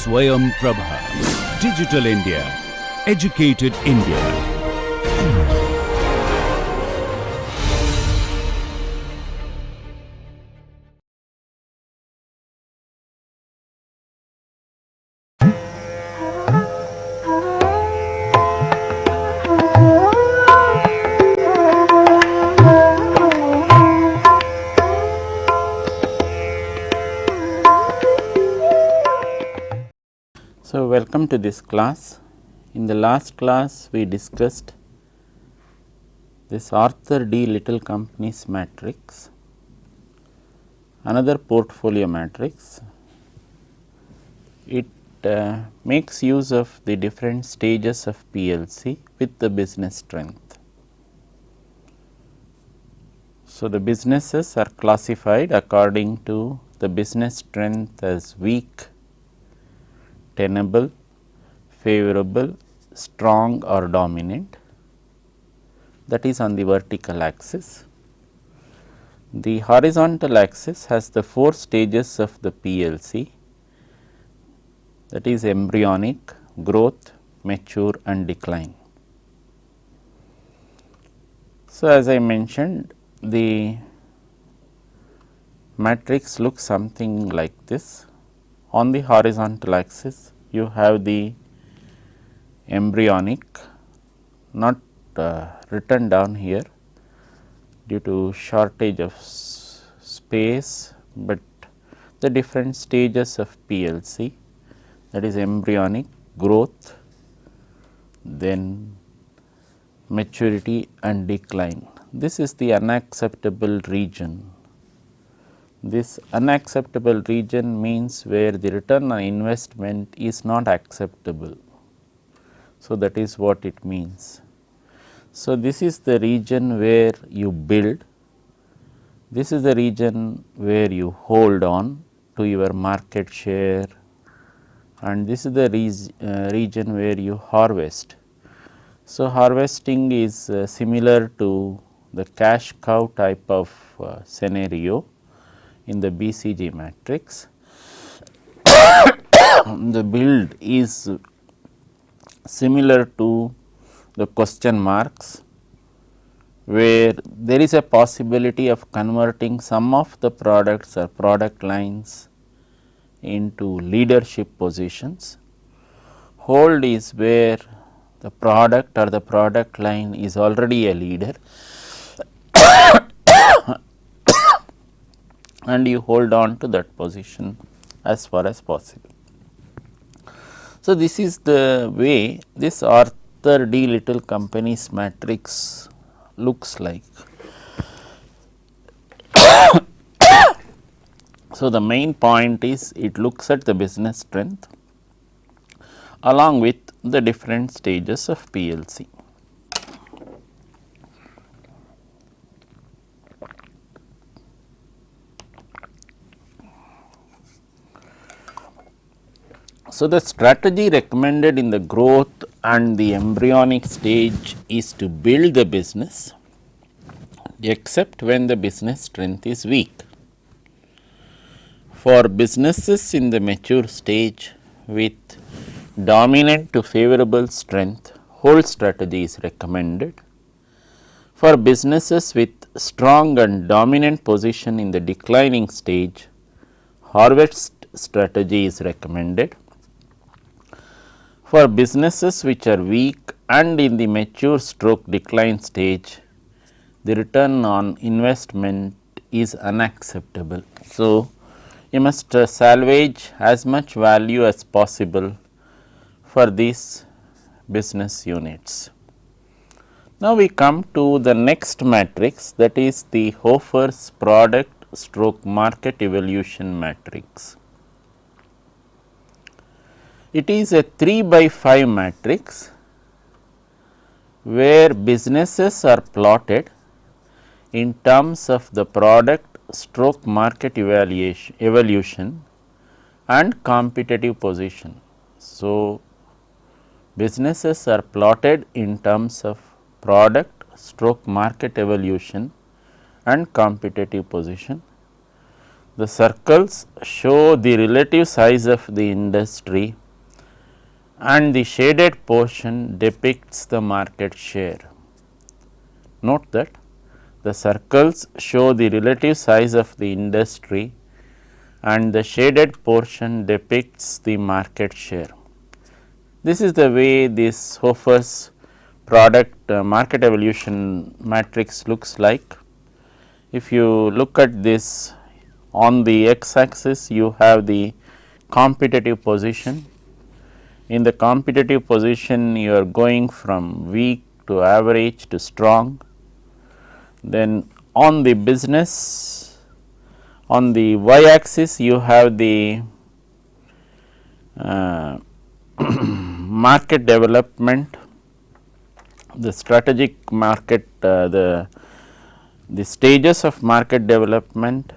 Swayam Prabha. Digital India. Educated India. So, welcome to this class. In the last class, we discussed this Arthur D. Little Companies matrix, another portfolio matrix. It makes use of the different stages of PLC with the business strength. So, the businesses are classified according to the business strength as weak, tenable, favorable, strong or dominant, that is on the vertical axis. The horizontal axis has the 4 stages of the PLC, that is embryonic, growth, mature and decline. So, as I mentioned, the matrix looks something like this. On the horizontal axis, you have the embryonic, not written down here due to shortage of space, but the different stages of PLC, that is embryonic, growth, then maturity and decline. This is the unacceptable region. This unacceptable region means where the return on investment is not acceptable. So, that is what it means. So, this is the region where you build, this is the region where you hold on to your market share, and this is the region where you harvest. So, harvesting is similar to the cash cow type of scenario in the BCG matrix. The build is similar to the question marks, where there is a possibility of converting some of the products or product lines into leadership positions. Hold is where the product or the product line is already a leader and you hold on to that position as far as possible. So, this is the way this Arthur D. Little Companies matrix looks like. So, the main point is it looks at the business strength along with the different stages of PLC. So, the strategy recommended in the growth and the embryonic stage is to build the business except when the business strength is weak. For businesses in the mature stage with dominant to favorable strength, hold strategy is recommended. For businesses with strong and dominant position in the declining stage, harvest strategy is recommended. For businesses which are weak and in the mature stroke decline stage, the return on investment is unacceptable. So, you must salvage as much value as possible for these business units. Now, we come to the next matrix, that is the Hofer's product stroke market evolution matrix. It is a 3 by 5 matrix where businesses are plotted in terms of the product stroke market evolution and competitive position. So, businesses are plotted in terms of product stroke market evolution and competitive position. The circles show the relative size of the industry and the shaded portion depicts the market share. Note that the circles show the relative size of the industry and the shaded portion depicts the market share. This is the way this Hofer's product market evolution matrix looks like. If you look at this, on the x axis you have the competitive position. In the competitive position you are going from weak to average to strong. Then on the business, on the y axis you have the market development, the strategic market, the stages of market development.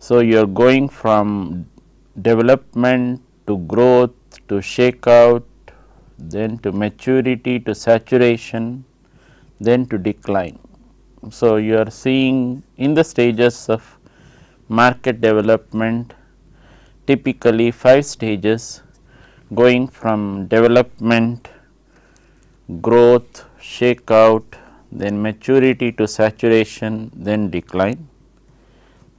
So, you are going from development to growth to shakeout, then to maturity to saturation, then to decline. So, you are seeing in the stages of market development typically 5 stages, going from development, growth, shakeout, then maturity to saturation, then decline.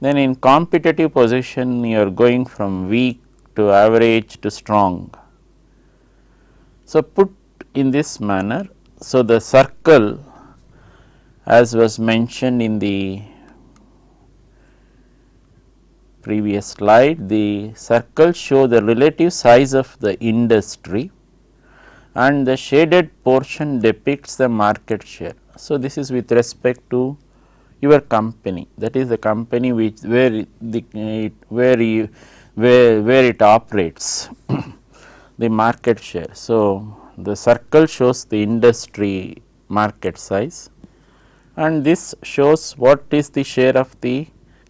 Then in competitive position you are going from weak to average to strong. So, put in this manner, so the circle, as was mentioned in the previous slide, the circle show the relative size of the industry and the shaded portion depicts the market share. So, this is with respect to your company, that is the company which where it operates the market share. So, the circle shows the industry market size and this shows what is the share of the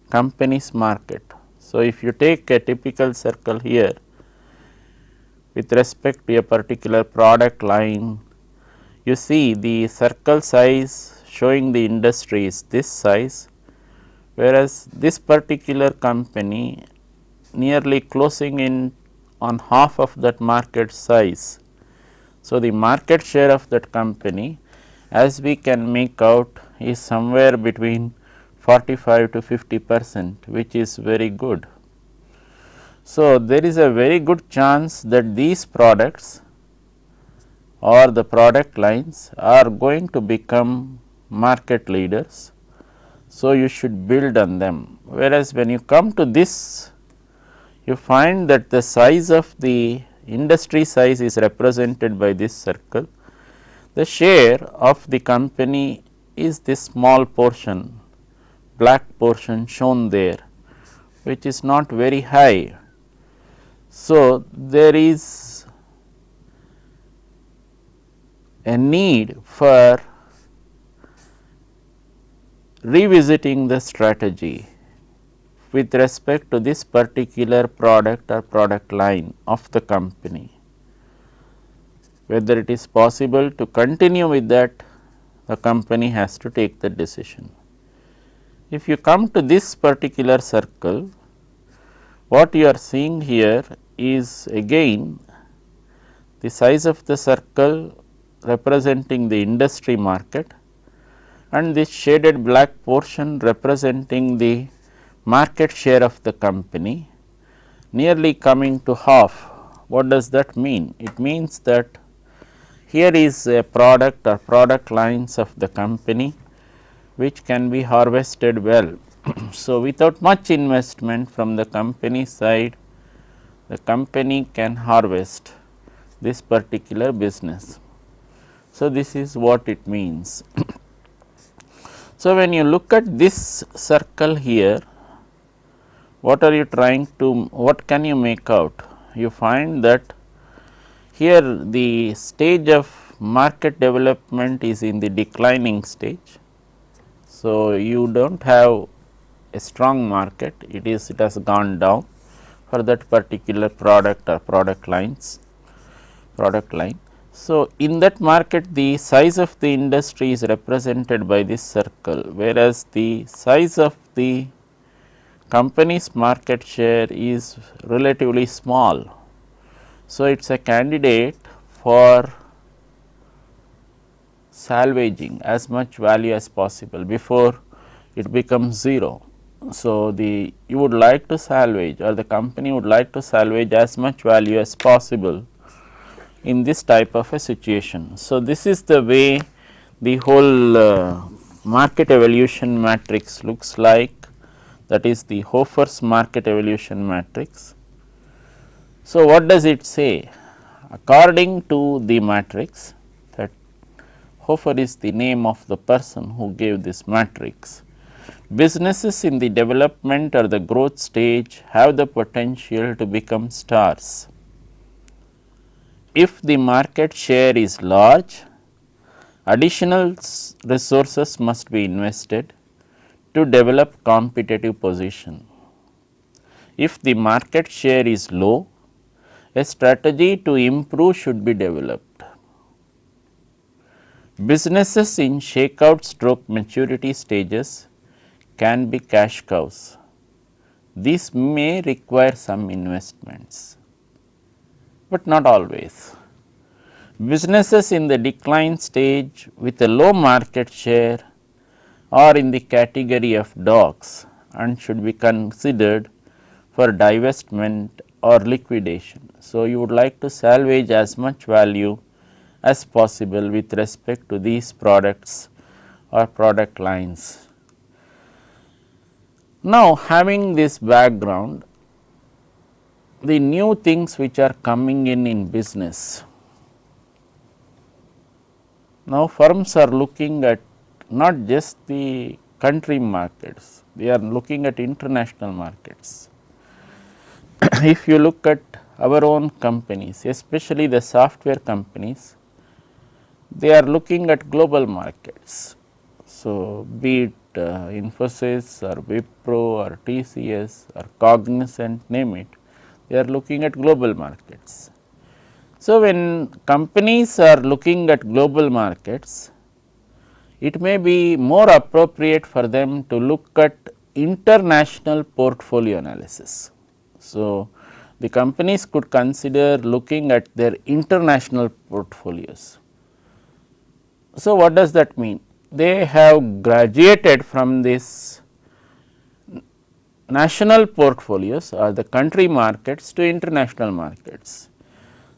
company's market. So, if you take a typical circle here with respect to a particular product line, you see the circle size showing the industry is this size, whereas this particular company nearly closing in on half of that market size. So, the market share of that company, as we can make out, is somewhere between 45 to 50%, which is very good. So, there is a very good chance that these products or the product lines are going to become market leaders. So, you should build on them, whereas when you come to this, you find that the size of the industry size is represented by this circle. The share of the company is this small portion, black portion shown there, which is not very high. So, there is a need for revisiting the strategy with respect to this particular product or product line of the company. Whether it is possible to continue with that, the company has to take the decision. If you come to this particular circle, what you are seeing here is again the size of the circle representing the industry market and this shaded black portion representing the market share of the company, nearly coming to half. What does that mean? It means that here is a product or product lines of the company which can be harvested well. So, without much investment from the company side, the company can harvest this particular business. So, this is what it means. So, when you look at this circle here, what are you trying to, what can you make out? You find that here the stage of market development is in the declining stage. So, you do not have a strong market, it has gone down for that particular product or product line. So, in that market the size of the industry is represented by this circle, whereas the size of the company's market share is relatively small. So, it is a candidate for salvaging as much value as possible before it becomes 0. So, you would like to salvage, or the company would like to salvage as much value as possible in this type of a situation. So, this is the way the whole market evolution matrix looks like, that is the Hofer's market evolution matrix. So, what does it say? According to the matrix, that Hofer is the name of the person who gave this matrix, businesses in the development or the growth stage have the potential to become stars. If the market share is large, additional resources must be invested to develop competitive position. If the market share is low, a strategy to improve should be developed. Businesses in shakeout stroke maturity stages can be cash cows. These may require some investments, but not always. Businesses in the decline stage with a low market share are in the category of dogs and should be considered for divestment or liquidation. So, you would like to salvage as much value as possible with respect to these products or product lines. Now, having this background, the new things which are coming in business. Now, firms are looking at not just the country markets, they are looking at international markets. If you look at our own companies, especially the software companies, they are looking at global markets. So, be it Infosys or Wipro or TCS or Cognizant, name it, they are looking at global markets. So, when companies are looking at global markets, it may be more appropriate for them to look at international portfolio analysis. So, the companies could consider looking at their international portfolios. So, what does that mean? They have graduated from this national portfolios or the country markets to international markets.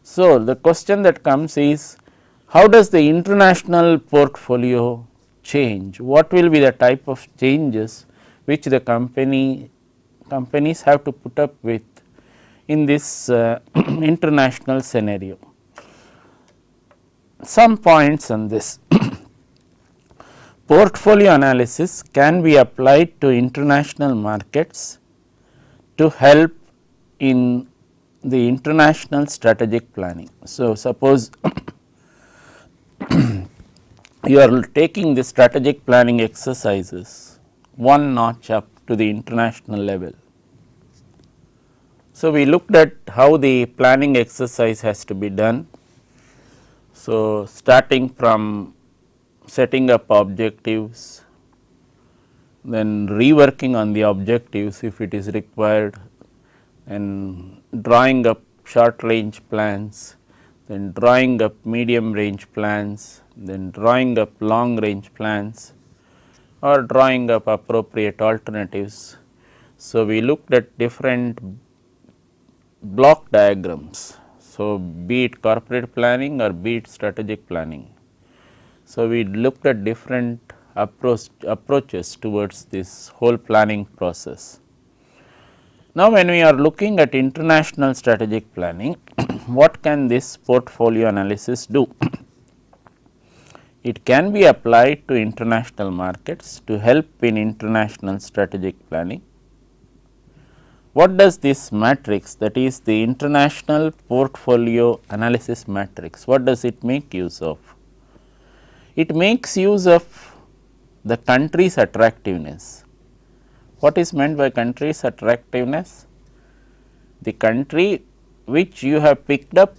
So, the question that comes is, how does the international portfolio change? What will be the type of changes which the companies have to put up with in this international scenario? Some points on this. Portfolio analysis can be applied to international markets to help in the international strategic planning. So, suppose you are taking the strategic planning exercises one notch up to the international level. So, we looked at how the planning exercise has to be done. So, starting from setting up objectives, then reworking on the objectives if it is required, and drawing up short range plans, then drawing up medium range plans, then drawing up long range plans or drawing up appropriate alternatives. So, we looked at different block diagrams. So, be it corporate planning or be it strategic planning. So, we looked at different approaches towards this whole planning process. Now, when we are looking at international strategic planning, what can this portfolio analysis do? It can be applied to international markets to help in international strategic planning. What does this matrix, that is the international portfolio analysis matrix, what does it make use of? It makes use of the country's attractiveness. What is meant by country's attractiveness? The country which you have picked up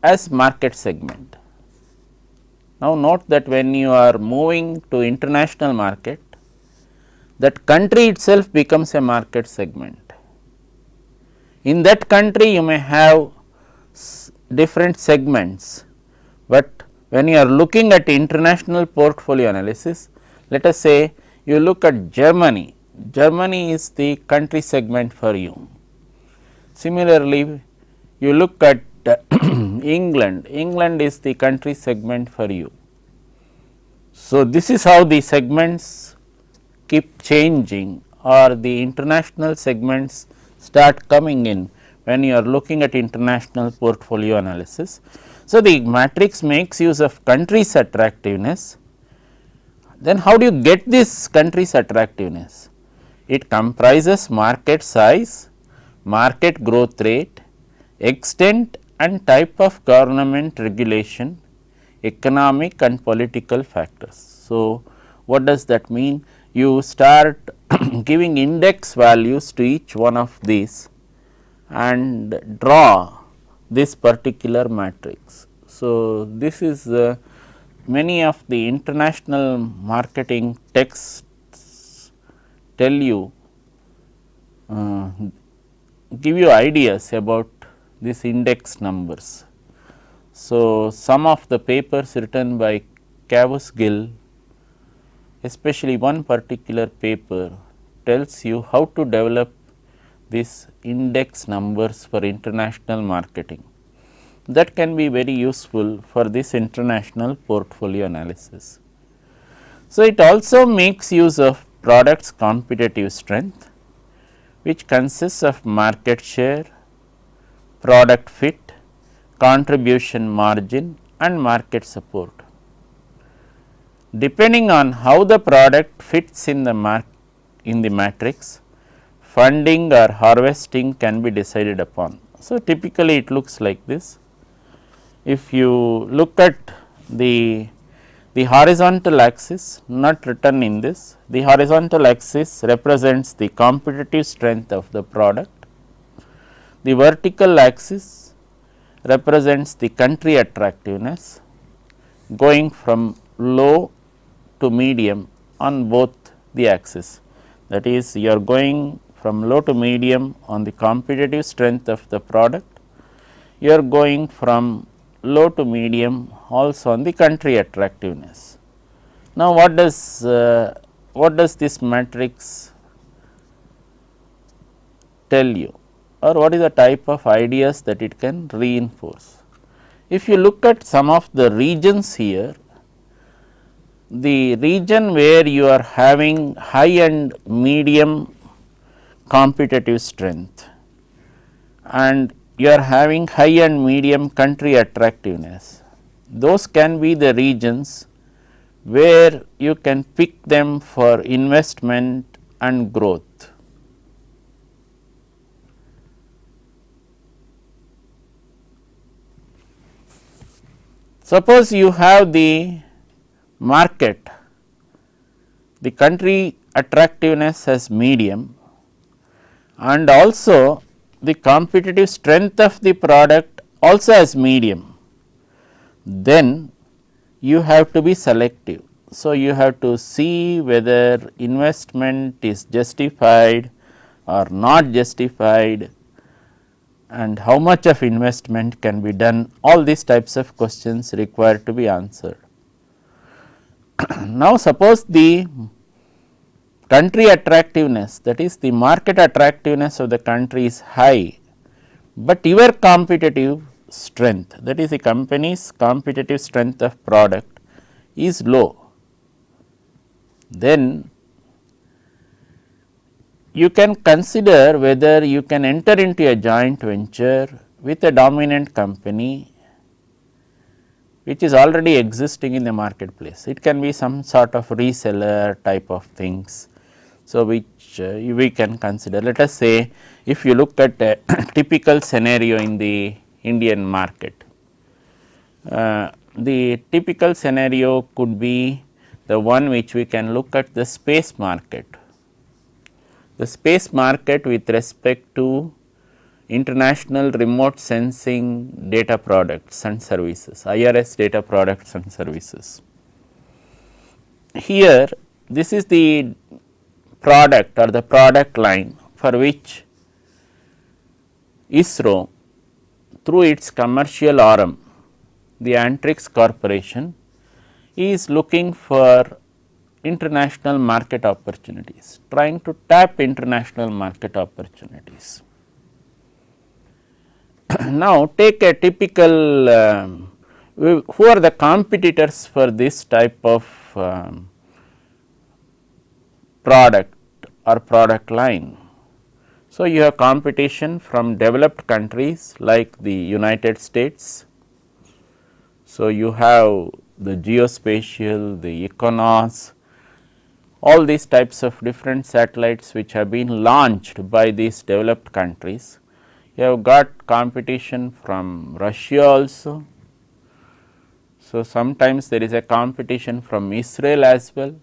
as market segment. Now, note that when you are moving to international market, that country itself becomes a market segment. In that country you may have different segments, but when you are looking at international portfolio analysis, let us say you look at Germany, Germany is the country segment for you. Similarly, you look at England, England is the country segment for you. So, this is how the segments keep changing, or the international segments start coming in when you are looking at international portfolio analysis. So, the matrix makes use of country's attractiveness. Then how do you get this country's attractiveness? It comprises market size, market growth rate, extent and type of government regulation, economic and political factors. So, what does that mean? You start giving index values to each one of these and draw this particular matrix. So, this is many of the international marketing texts tell you, give you ideas about these index numbers. So, some of the papers written by Cavus-Gill, especially one particular paper, tells you how to develop these index numbers for international marketing. That can be very useful for this international portfolio analysis. So, it also makes use of products competitive strength, which consists of market share, product fit, contribution margin and market support. Depending on how the product fits in the matrix, funding or harvesting can be decided upon. So, typically it looks like this. If you look at the horizontal axis, not written in this, the horizontal axis represents the competitive strength of the product. The vertical axis represents the country attractiveness, going from low to medium on both the axis. That is, you are going from low to medium on the competitive strength of the product, you are going from low to medium also on the country attractiveness. Now, what does this matrix tell you, or what is the type of ideas that it can reinforce? If you look at some of the regions here, the region where you are having high and medium competitive strength and you are having high and medium country attractiveness, those can be the regions where you can pick them for investment and growth. Suppose you have the market, the country attractiveness as medium and also the competitive strength of the product also as medium, then you have to be selective. So, you have to see whether investment is justified or not justified and how much of investment can be done. All these types of questions require to be answered. Now, suppose the country attractiveness, that is the market attractiveness of the country is high, but your competitive strength, that is the company's competitive strength of product is low, then you can consider whether you can enter into a joint venture with a dominant company which is already existing in the marketplace. It can be some sort of reseller type of things. So, which we can consider. Let us say if you look at a typical scenario in the Indian market, the typical scenario could be the one which we can look at the space market. The space market with respect to international remote sensing data products and services, IRS data products and services. Here this is the product or the product line for which ISRO through its commercial arm, the Antrix Corporation, is looking for international market opportunities, trying to tap international market opportunities. Now, take a typical who are the competitors for this type of product or product line. So, you have competition from developed countries like the United States. So, you have the geospatial, the IGNOU, all these types of different satellites which have been launched by these developed countries. You have got competition from Russia also. So, sometimes there is a competition from Israel as well.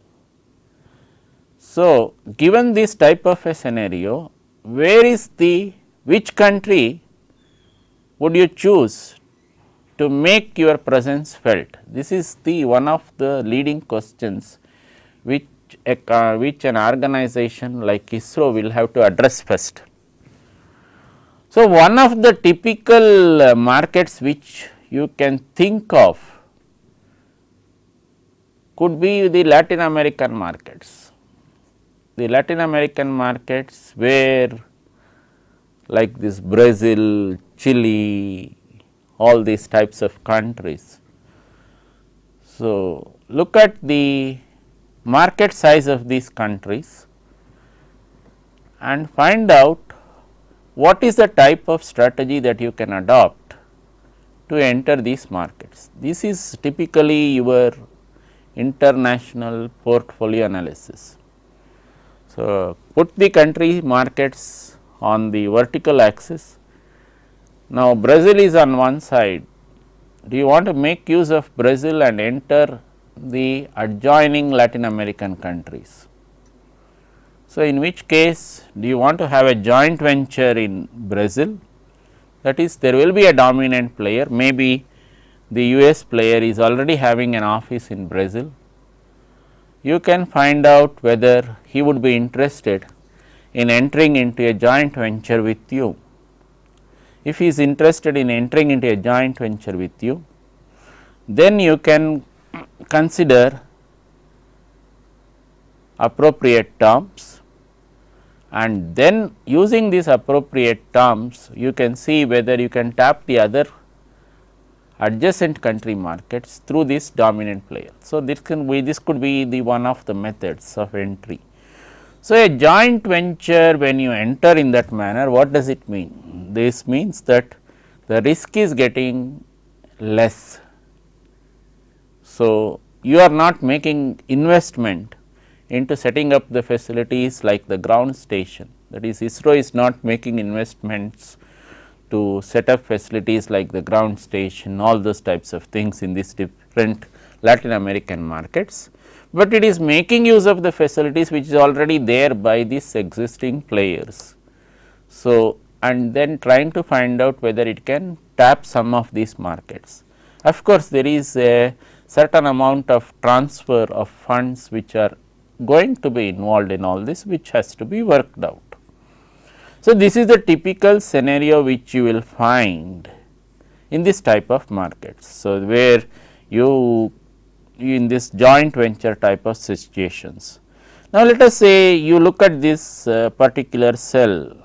So, given this type of a scenario, where is the which country would you choose to make your presence felt? This is the one of the leading questions which an organization like ISRO will have to address first. So, one of the typical markets which you can think of could be the Latin American markets. The Latin American markets where like this Brazil, Chile, all these types of countries. So, look at the market size of these countries and find out what is the type of strategy that you can adopt to enter these markets. This is typically your international portfolio analysis. So, put the country markets on the vertical axis. Now, Brazil is on one side. Do you want to make use of Brazil and enter the adjoining Latin American countries? So, in which case do you want to have a joint venture in Brazil? That is, there will be a dominant player, maybe the US player is already having an office in Brazil. You can find out whether he would be interested in entering into a joint venture with you. If he is interested in entering into a joint venture with you, then you can consider appropriate terms, and then using these appropriate terms you can see whether you can tap the other adjacent country markets through this dominant player. So, this could be the one of the methods of entry. So, a joint venture, when you enter in that manner, what does it mean? This means that the risk is getting less. So, you are not making investment into setting up the facilities like the ground station, that is ISRO is not making investments to set up facilities like the ground station, all those types of things in these different Latin American markets, but it is making use of the facilities which is already there by these existing players. So, and then trying to find out whether it can tap some of these markets. Of course, there is a certain amount of transfer of funds which are going to be involved in all this, which has to be worked out. So, this is the typical scenario which you will find in this type of markets. So, where you in this joint venture type of situations. Now, let us say you look at this particular cell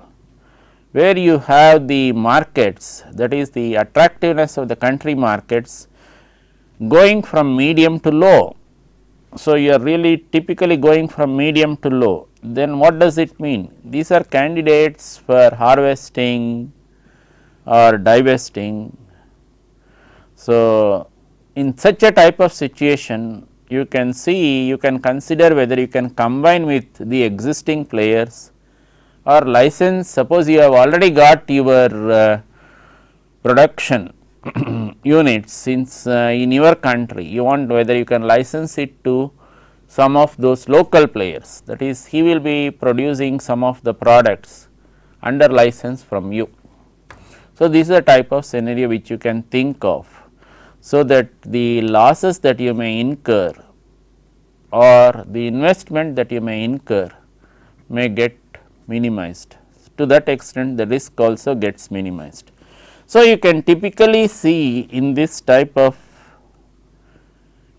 where you have the markets, that is the attractiveness of the country markets going from medium to low. So, you are really typically going from medium to low. Then what does it mean? These are candidates for harvesting or divesting. So, in such a type of situation, you can see, you can consider whether you can combine with the existing players or license. Suppose you have already got your production units since in your country, you want whether you can license it to some of those local players, that is he will be producing some of the products under license from you. So, this is a type of scenario which you can think of, so that the losses that you may incur or the investment that you may incur may get minimized. To that extent the risk also gets minimized. So, you can typically see in this type of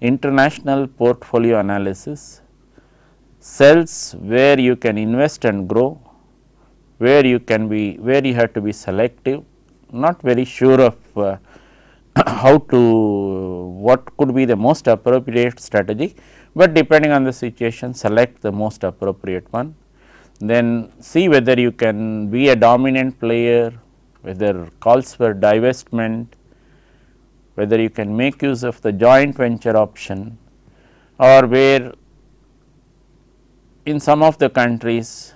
international portfolio analysis cells where you can invest and grow, where you have to be selective, not very sure of how to what could be the most appropriate strategy, but depending on the situation select the most appropriate one. Then see whether you can be a dominant player, whether calls for divestment, whether you can make use of the joint venture option, or where in some of the countries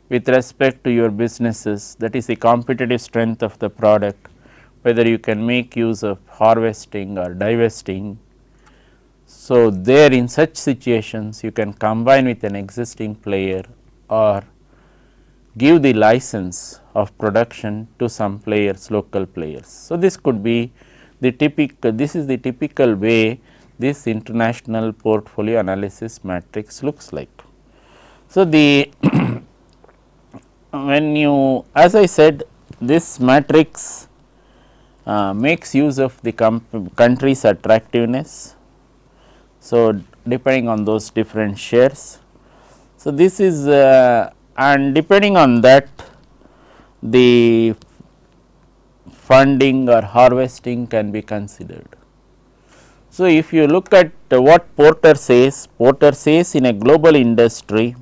with respect to your businesses, that is the competitive strength of the product, whether you can make use of harvesting or divesting. So, there in such situations you can combine with an existing player or give the license of production to some players, local players. So, this could be the typical, this is the typical way this international portfolio analysis matrix looks like. So, the when you, as I said, this matrix makes use of the country's attractiveness. So, depending on those different shares. So, this is and depending on that the funding or harvesting can be considered. So, if you look at what Porter says in a global industry,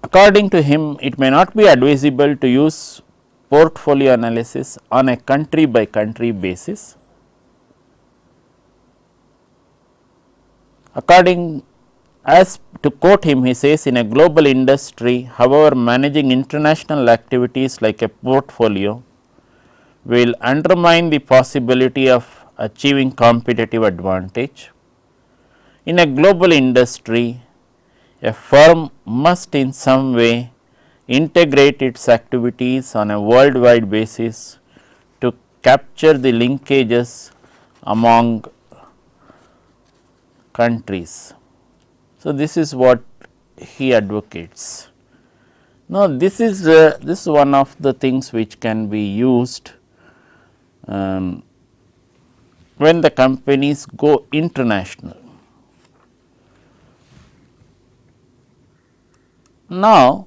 according to him it may not be advisable to use portfolio analysis on a country by country basis. According, as to quote him, he says, in a global industry, however, managing international activities like a portfolio will undermine the possibility of achieving competitive advantage. In a global industry, a firm must in some way integrate its activities on a worldwide basis to capture the linkages among countries. So, this is what he advocates. Now, this is one of the things which can be used when the companies go international. Now,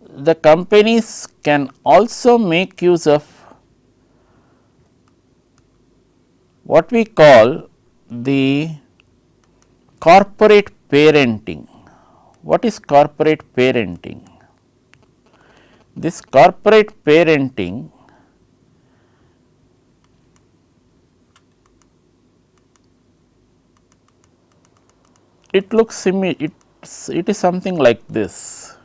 the companies can also make use of what we call the corporate parenting. What is corporate parenting? This corporate parenting it looks similar, it is something like this.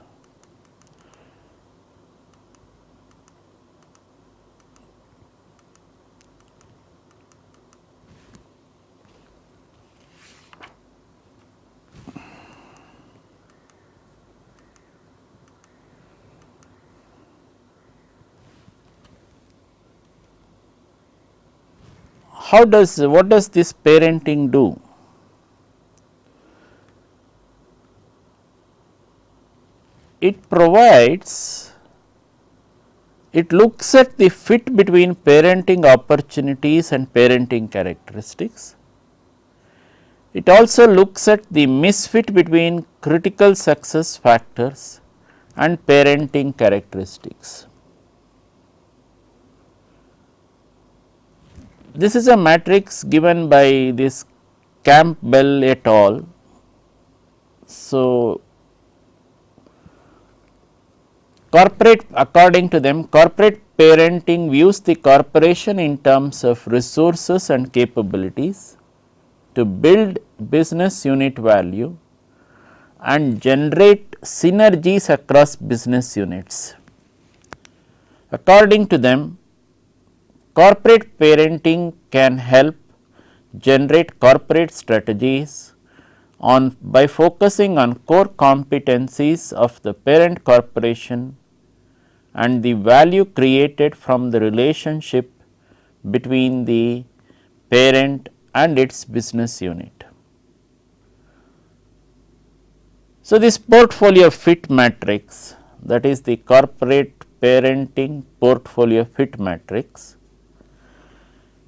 What does this parenting do? It provides, it looks at the fit between parenting opportunities and parenting characteristics. It also looks at the misfit between critical success factors and parenting characteristics. This is a matrix given by this Campbell et al. So, corporate, according to them, corporate parenting views the corporation in terms of resources and capabilities to build business unit value and generate synergies across business units. According to them, corporate parenting can help generate corporate strategies by focusing on core competencies of the parent corporation and the value created from the relationship between the parent and its business unit. So, this portfolio fit matrix, that is the corporate parenting portfolio fit matrix,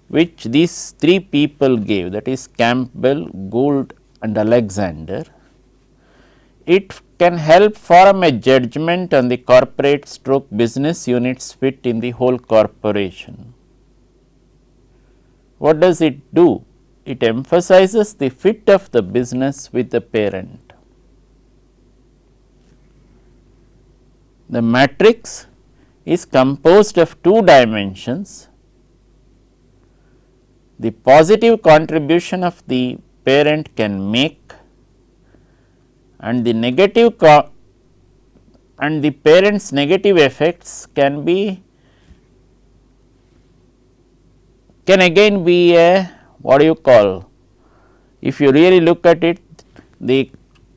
which these three people gave, that is Campbell, Gould and Alexander. It can help form a judgment on the corporate stroke business units fit in the whole corporation. What does it do? It emphasizes the fit of the business with the parent. The matrix is composed of two dimensions: the positive contribution of the parent can make and the negative and the parent's negative effects can again be a, what do you call, if you really look at it, the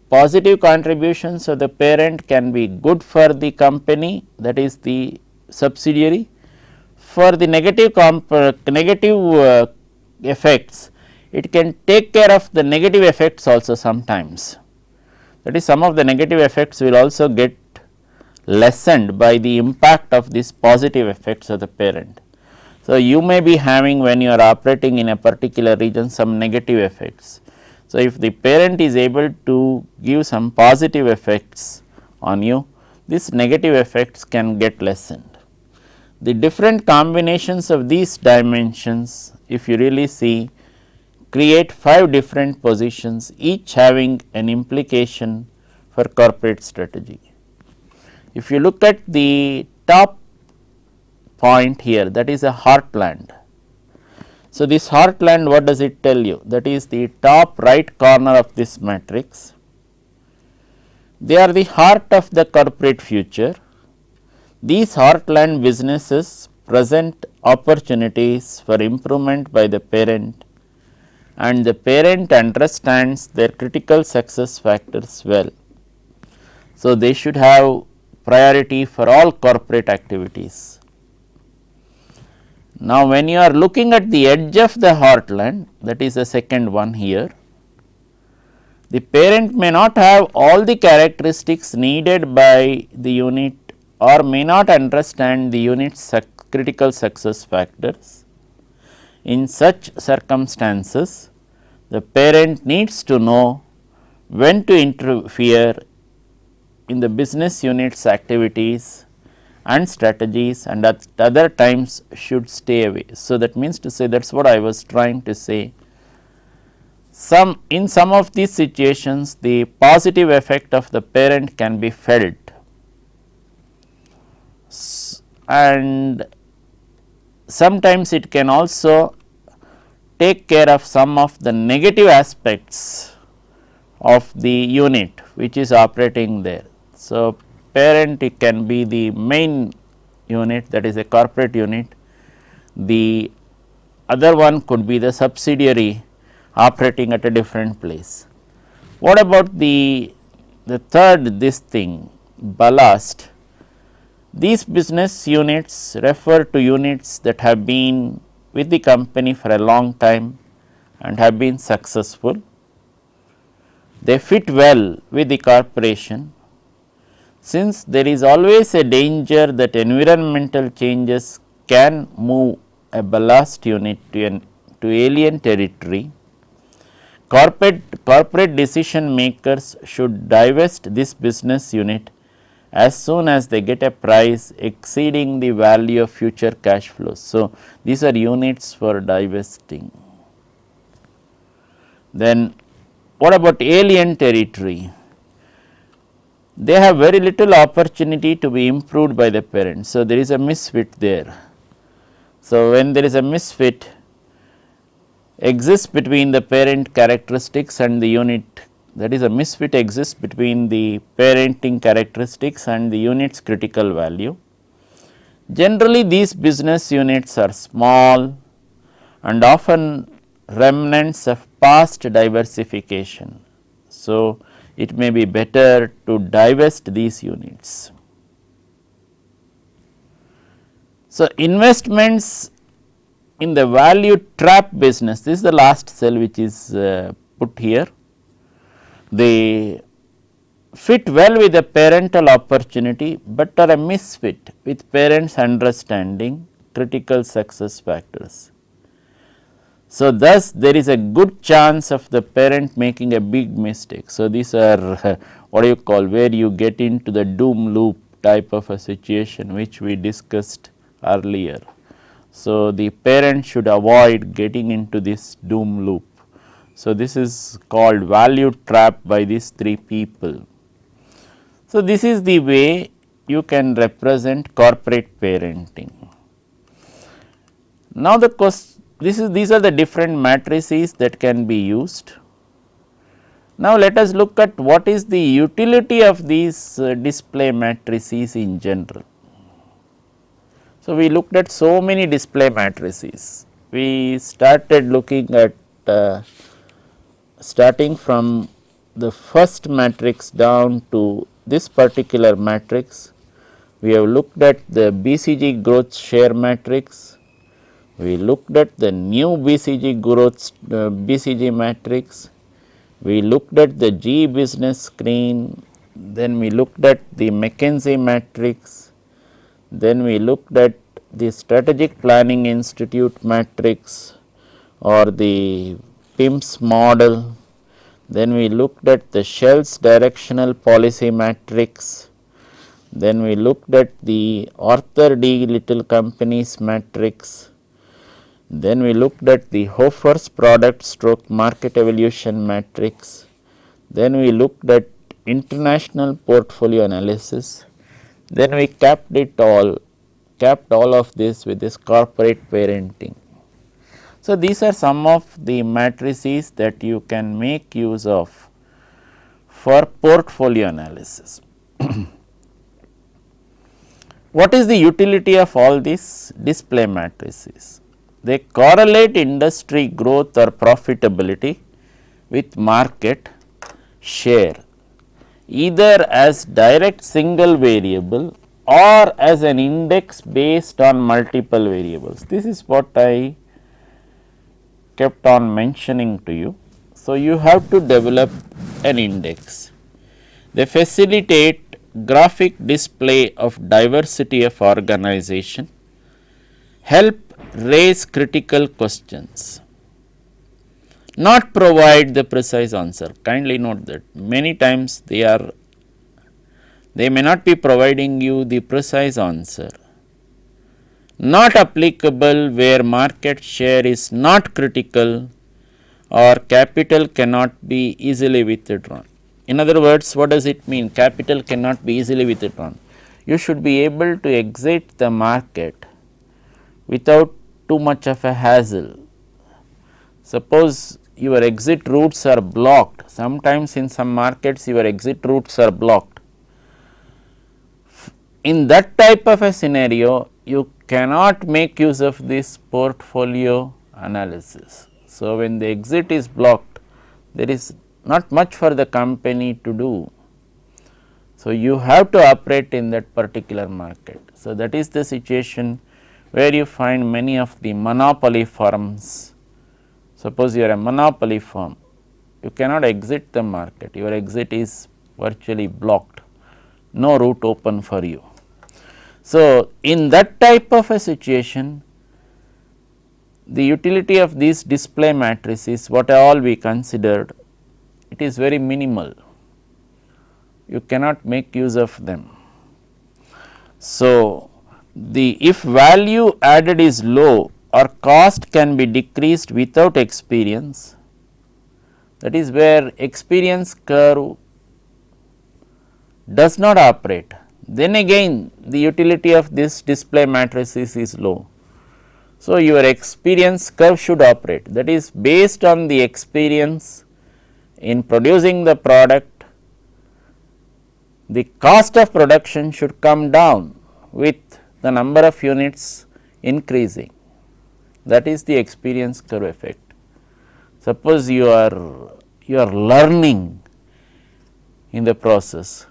positive contributions of the parent can be good for the company, that is the subsidiary. For the negative effects, it can take care of the negative effects also sometimes. That is, some of the negative effects will also get lessened by the impact of these positive effects of the parent. So, you may be having, when you are operating in a particular region, some negative effects. So, if the parent is able to give some positive effects on you, these negative effects can get lessened. The different combinations of these dimensions, if you really see, create 5 different positions, each having an implication for corporate strategy. If you look at the top point here, that is a heartland. So, this heartland, what does it tell you? That is the top right corner of this matrix. They are the heart of the corporate future. These heartland businesses present opportunities for improvement by the parent, and the parent understands their critical success factors well. So, they should have priority for all corporate activities. Now, when you are looking at the edge of the heartland, that is the second one here, the parent may not have all the characteristics needed by the unit or may not understand the unit's critical success factors. In such circumstances, the parent needs to know when to interfere in the business unit's activities and strategies, and at other times should stay away. So, that means to say, that is what I was trying to say. In some of these situations, the positive effect of the parent can be felt, and sometimes it can also take care of some of the negative aspects of the unit which is operating there. So, parent, it can be the main unit, that is a corporate unit, the other one could be the subsidiary operating at a different place. What about the third, this thing, ballast? These business units refer to units that have been with the company for a long time and have been successful. They fit well with the corporation. Since there is always a danger that environmental changes can move a ballast unit to alien territory, corporate decision makers should divest this business unit as soon as they get a price exceeding the value of future cash flows. So, these are units for divesting. Then what about alien territory? They have very little opportunity to be improved by the parent. So, there is a misfit there. So, when there is a misfit exists between the parent characteristics and the unit, that is, a misfit exists between the parenting characteristics and the unit's critical value. Generally, these business units are small and often remnants of past diversification. So, it may be better to divest these units. So, investments in the value trap business, this is the last cell which is put here, they fit well with the parental opportunity, but are a misfit with parents understanding critical success factors. So, thus there is a good chance of the parent making a big mistake. So, these are what you call where you get into the doom loop type of a situation which we discussed earlier. So, the parent should avoid getting into this doom loop. So, this is called value trap by these three people. So, this is the way you can represent corporate parenting. Now, the these are the different matrices that can be used. Now, let us look at what is the utility of these display matrices in general. So, we looked at so many display matrices. We started looking at starting from the first matrix down to this particular matrix. We have looked at the BCG growth share matrix. We looked at the new BCG growth BCG matrix. We looked at the G business screen. Then we looked at the McKinsey matrix. Then we looked at the Strategic Planning Institute matrix or the PIMS model. Then we looked at the Shell's directional policy matrix. Then we looked at the Arthur D. Little Companies matrix. Then we looked at the Hofer's product stroke market evolution matrix. Then we looked at international portfolio analysis. Then we capped all of this with this corporate parenting. So, these are some of the matrices that you can make use of for portfolio analysis. What is the utility of all these display matrices? They correlate industry growth or profitability with market share, either as direct single variable or as an index based on multiple variables. This is what I kept on mentioning to you. So, you have to develop an index. They facilitate graphic display of diversity of organization, help raise critical questions, not provide the precise answer. Kindly note that many times they may not be providing you the precise answer. Not applicable where market share is not critical or capital cannot be easily withdrawn. In other words, what does it mean? Capital cannot be easily withdrawn. You should be able to exit the market without too much of a hassle. Suppose your exit routes are blocked. Sometimes in some markets your exit routes are blocked. In that type of a scenario, you cannot make use of this portfolio analysis. So, when the exit is blocked, there is not much for the company to do. So, you have to operate in that particular market. So, that is the situation where you find many of the monopoly firms. Suppose you are a monopoly firm, you cannot exit the market, your exit is virtually blocked, no route open for you. So, in that type of a situation, the utility of these display matrices, what all we considered, it is very minimal, you cannot make use of them. So, if value added is low or cost can be decreased without experience, that is where experience curve does not operate, then again the utility of this display matrices is low. So, your experience curve should operate, that is based on the experience in producing the product, the cost of production should come down with the number of units increasing, that is the experience curve effect. Suppose you are learning in the process.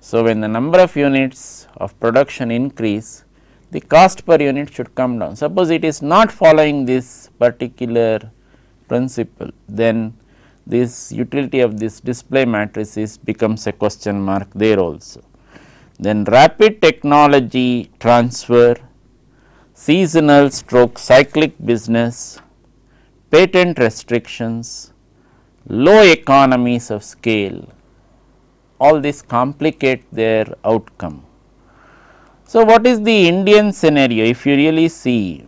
So, when the number of units of production increase, the cost per unit should come down. Suppose it is not following this particular principle, then this utility of this display matrices becomes a question mark there also. Then rapid technology transfer, seasonal stroke cyclic business, patent restrictions, low economies of scale, all this complicate their outcome. So, what is the Indian scenario? If you really see,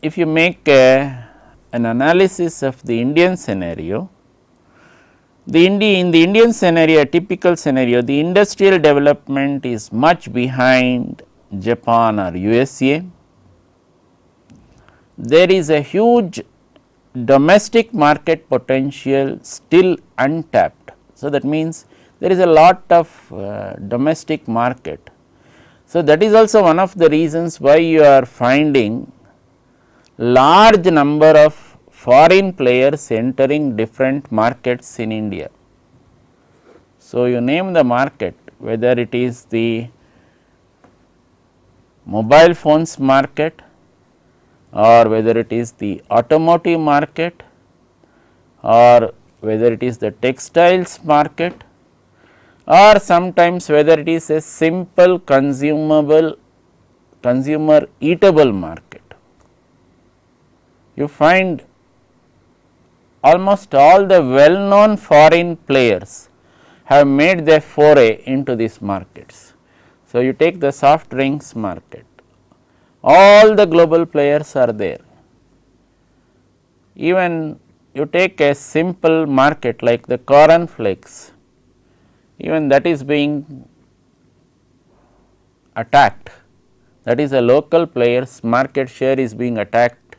if you make an analysis of the Indian scenario, in the Indian scenario, a typical scenario, the industrial development is much behind Japan or USA. There is a huge domestic market potential still untapped. So, that means there is a lot of domestic market. So, that is also one of the reasons why you are finding large number of foreign players entering different markets in India. So, you name the market, whether it is the mobile phones market or whether it is the automotive market or whether it is the textiles market or sometimes whether it is a simple consumer eatable market. You find almost all the well known foreign players have made their foray into these markets. So, you take the soft drinks market, all the global players are there. Even you take a simple market like the corn flakes, even that is being attacked, that is a local player's market share is being attacked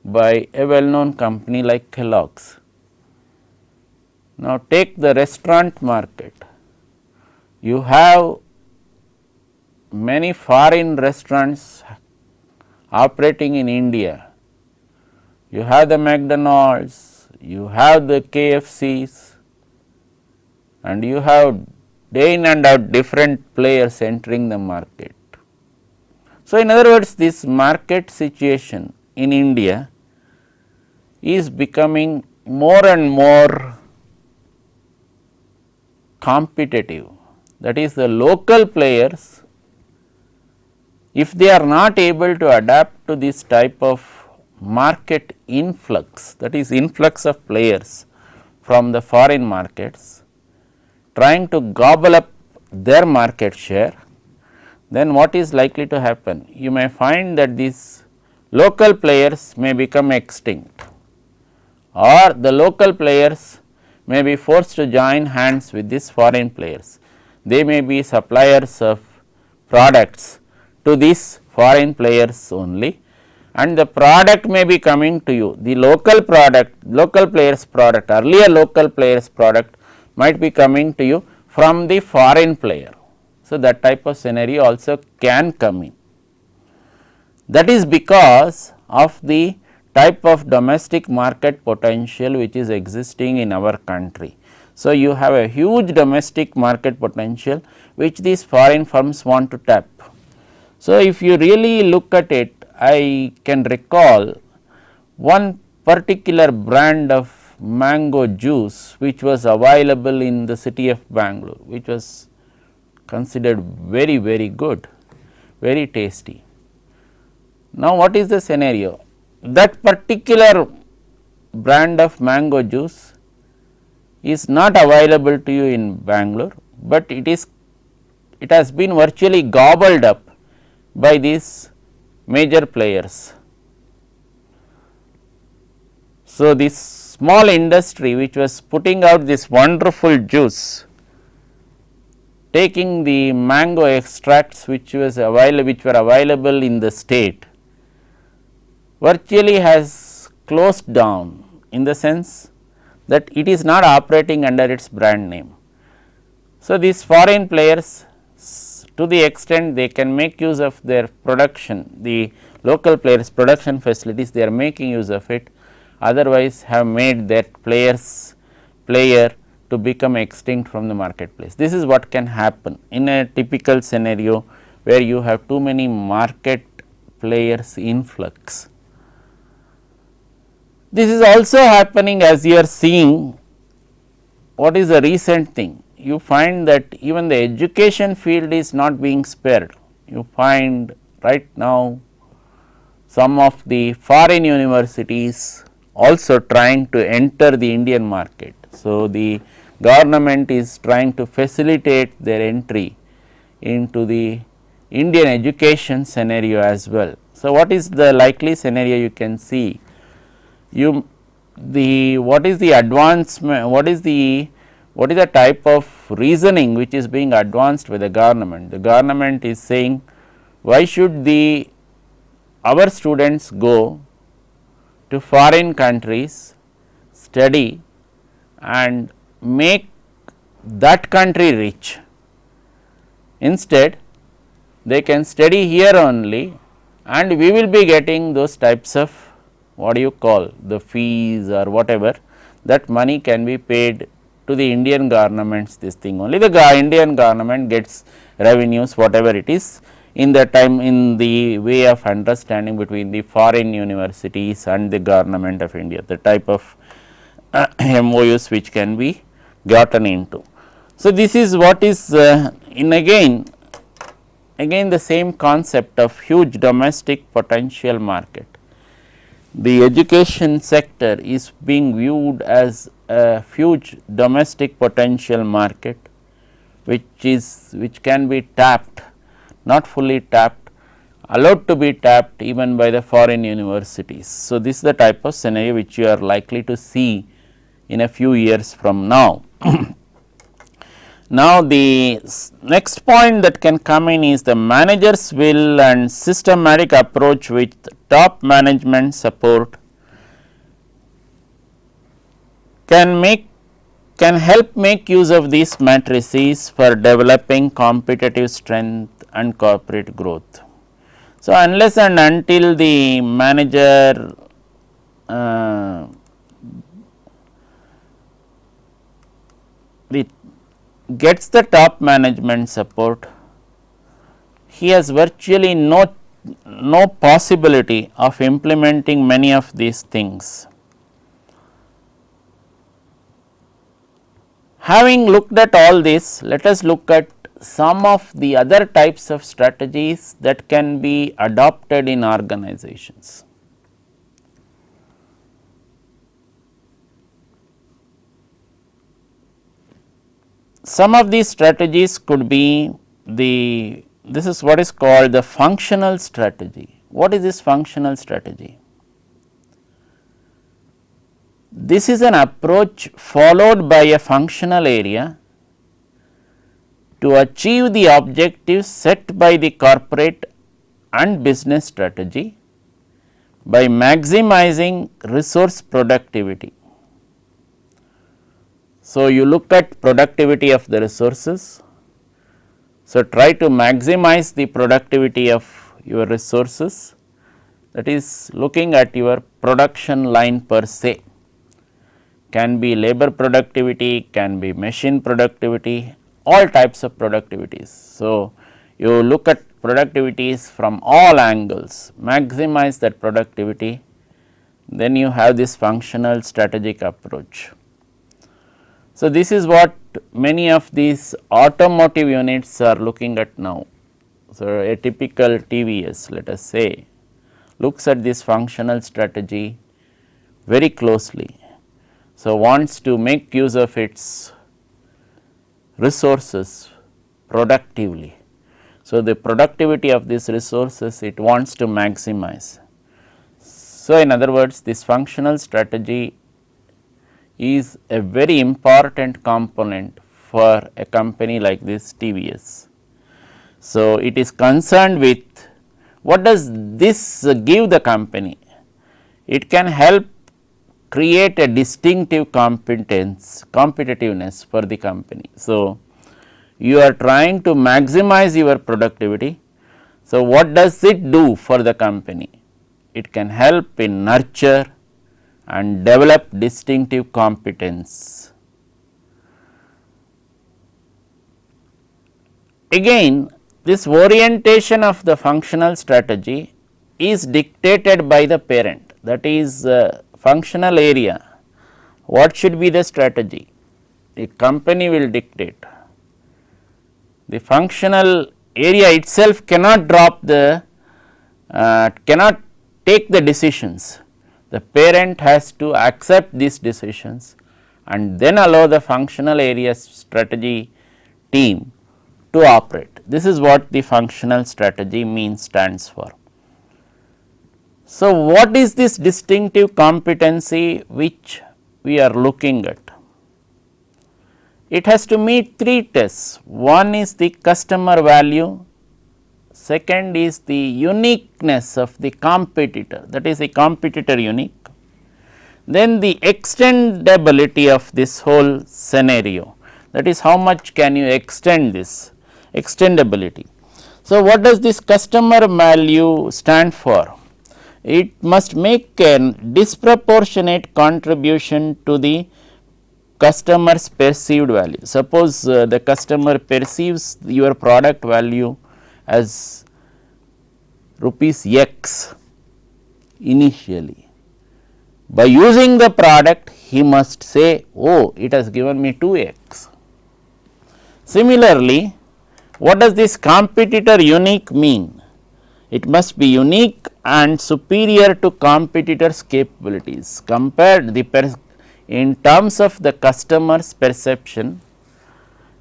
by a well known company like Kellogg's. Now, take the restaurant market, you have many foreign restaurants operating in India, you have the McDonald's, you have the KFCs and you have day in and out different players entering the market. So, in other words, this market situation in India is becoming more and more competitive. That is, the local players, if they are not able to adapt to this type of market influx, that is influx of players from the foreign markets, trying to gobble up their market share, then what is likely to happen? You may find that these local players may become extinct, or the local players may be forced to join hands with these foreign players. They may be suppliers of products to these foreign players only, and the product may be coming to you. The local product, local players product, earlier local players product might be coming to you from the foreign player. So, that type of scenario also can come in. That is because of the type of domestic market potential which is existing in our country. So, you have a huge domestic market potential which these foreign firms want to tap. So, if you really look at it, I can recall one particular brand of mango juice which was available in the city of Bangalore, which was considered very, very good, very tasty. Now, what is the scenario? That particular brand of mango juice is not available to you in Bangalore, but it has been virtually gobbled up by these major players. So, this small industry which was putting out this wonderful juice, taking the mango extracts which were available in the state, virtually has closed down, in the sense that it is not operating under its brand name. So, these foreign players, to the extent they can make use of their production, the local players production facilities, they are making use of it, otherwise have made that player to become extinct from the marketplace. This is what can happen in a typical scenario where you have too many market players influx. This is also happening as you are seeing. What is the recent thing? You find that even the education field is not being spared. You find right now some of the foreign universities also trying to enter the Indian market. So, the government is trying to facilitate their entry into the Indian education scenario as well. So, what is the likely scenario you can see? What is the advancement, what is the type of reasoning which is being advanced by the government? The government is saying, why should our students go to foreign countries, study and make that country rich? Instead, they can study here only and we will be getting those types of, what do you call, the fees or whatever, that money can be paid to the Indian governments, this thing only. The Indian government gets revenues, whatever it is, in the time, in the way of understanding between the foreign universities and the government of India, the type of MOUs which can be gotten into. So, this is what is in again the same concept of huge domestic potential market. The education sector is being viewed as a huge domestic potential market, which can be tapped, not fully tapped, allowed to be tapped even by the foreign universities. So, this is the type of scenario which you are likely to see in a few years from now. Now, the next point that can come in is the manager's will and systematic approach with top management support can help make use of these matrices for developing competitive strength and corporate growth. So, unless and until the manager gets the top management support, he has virtually no possibility of implementing many of these things. Having looked at all this, let us look at some of the other types of strategies that can be adopted in organizations. Some of these strategies could be this is what is called the functional strategy. What is this functional strategy? This is an approach followed by a functional area to achieve the objectives set by the corporate and business strategy by maximizing resource productivity. So, you look at productivity of the resources. So, try to maximize the productivity of your resources, that is looking at your production line per se, can be labor productivity, can be machine productivity, all types of productivities. So, you look at productivities from all angles, maximize that productivity, then you have this functional strategic approach. So, this is what many of these automotive units are looking at now. So, a typical TVS, let us say, looks at this functional strategy very closely. So, wants to make use of its resources productively. So, the productivity of these resources it wants to maximize. So, in other words, this functional strategy is a very important component for a company like this TVS. So, it is concerned with what does this give the company? It can help create a distinctive competitiveness for the company. So, you are trying to maximize your productivity. So, what does it do for the company? It can help in nurture and develop distinctive competence. Again, this orientation of the functional strategy is dictated by the parent, that is functional area. What should be the strategy? The company will dictate. The functional area itself cannot drop the cannot take the decisions. The parent has to accept these decisions and then allow the functional area strategy team to operate. This is what the functional strategy means, stands for. So, what is this distinctive competency which we are looking at? It has to meet 3 tests. One is the customer value, second is the uniqueness of the competitor, that is the competitor unique, then the extendability of this whole scenario, that is how much can you extend this, extendability. So, what does this customer value stand for? It must make a disproportionate contribution to the customer's perceived value. Suppose the customer perceives your product value as rupees X initially. By using the product, he must say, oh, it has given me 2x. Similarly, what does this competitor unique mean? It must be unique and superior to competitors' capabilities. Compared in terms of the customer's perception,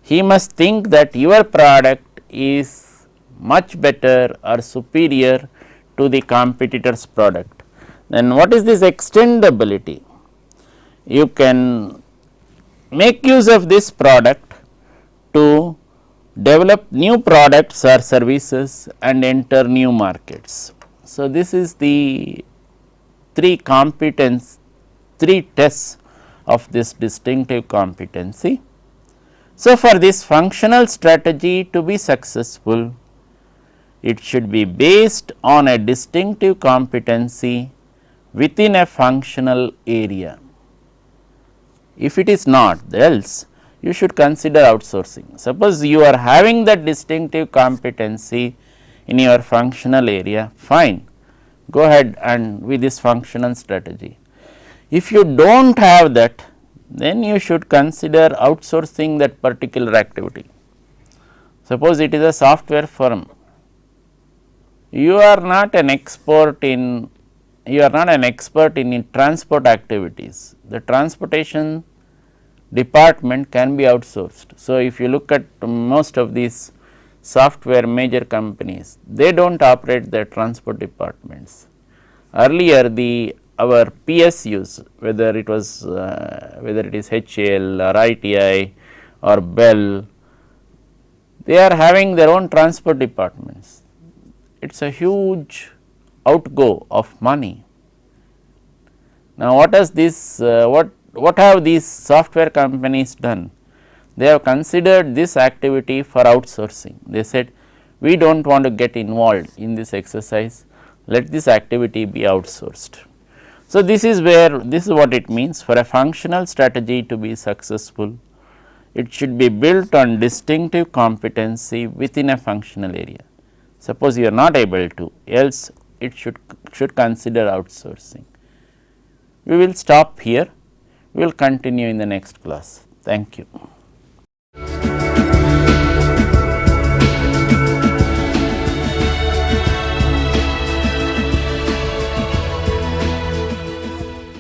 he must think that your product is much better or superior to the competitor's product. Then what is this extendability? You can make use of this product to develop new products or services and enter new markets. So, this is the 3 tests of this distinctive competency. So, for this functional strategy to be successful, it should be based on a distinctive competency within a functional area. If it is not, else you should consider outsourcing. Suppose you are having that distinctive competency in your functional area, fine, go ahead and with this functional strategy. If you do not have that, then you should consider outsourcing that particular activity. Suppose it is a software firm, you are not an expert in transport activities. The transportation department can be outsourced. So, if you look at most of these software major companies, they do not operate their transport departments. Earlier our PSUs, whether it is HAL or ITI or Bell, they are having their own transport departments. It is a huge outgo of money. Now, what have these software companies done? They have considered this activity for outsourcing. They said, we do not want to get involved in this exercise, let this activity be outsourced. So, this is what it means. For a functional strategy to be successful, it should be built on distinctive competency within a functional area. Suppose you are not able to, else it should consider outsourcing. We will stop here, we will continue in the next class. Thank you.